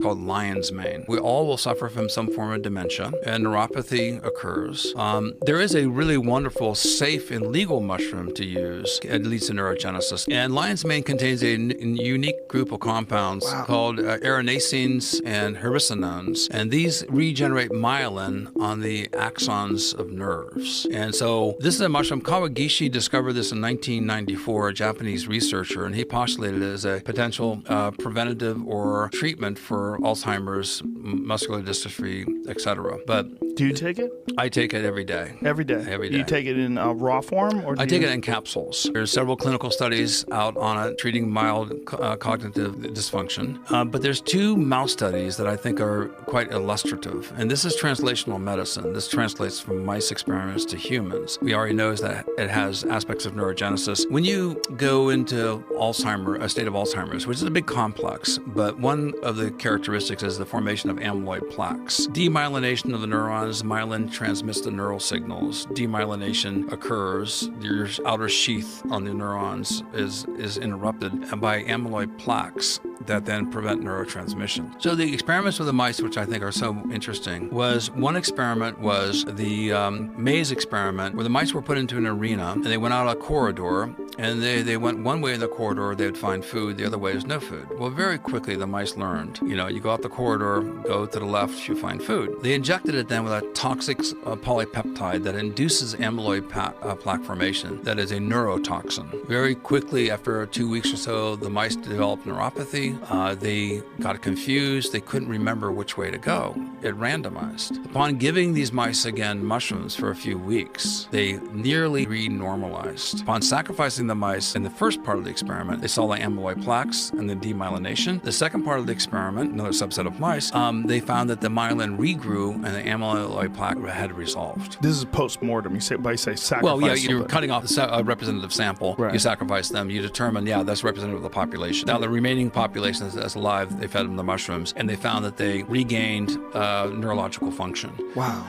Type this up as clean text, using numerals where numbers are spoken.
called lion's mane. We all will suffer from some form of dementia, and neuropathy occurs. There is a really wonderful, safe, and legal mushroom to use. It leads to neurogenesis. And lion's mane contains a unique group of compounds called arenacenes and hericenones. And these regenerate myelin on the axons of nerves. And so this is a mushroom. Kawagishi discovered this in 1994, a Japanese researcher, and he postulated it as a potential preventative or treatment for Alzheimer's, muscular dystrophy, etc. But do you take it? I take it every day. Every day? Every day. You take it in raw form? Or I take it in capsules. There's several clinical studies out on it treating mild cognitive dysfunction. But there's 2 mouse studies that I think are quite illustrative. And this is translational medicine. This translates from mice experiments to humans. We already know that it has aspects of neurogenesis. When you go into Alzheimer's, a state of Alzheimer's, which is a big complex, but one of the characteristics is the formation of amyloid plaques. Demyelination of the neurons, myelin transmits the neural signals. Demyelination occurs, your outer sheath on the neurons is interrupted by amyloid plaques that then prevent neurotransmission. So the experiments with the mice, which I think are so interesting, one experiment was the maze experiment, where the mice were put into an arena and they went out a corridor, and they went one way in the corridor, they would find food, the other way is no food. Well, very quickly the mice learned, you go out the corridor, go to the left, you find food. They injected it then with a toxic polypeptide that induces amyloid plaque formation, that is a neurotoxin. Very quickly, after 2 weeks or so, the mice developed neuropathy. They got confused. They couldn't remember which way to go. It randomized. Upon giving these mice again mushrooms for a few weeks, they nearly re-normalized. Upon sacrificing the mice in the first part of the experiment, they saw the amyloid plaques and the demyelination. The second part of the experiment, another subset of mice, they found that the myelin regrew and the amyloid plaque had resolved. This is post-mortem. You say sacrifice. Well, yeah, you're cutting off a representative sample. Right. You sacrifice them. You determine, that's representative of the population. Now, the remaining population that's alive, they fed them the mushrooms, and they found that they regained neurological function. Wow.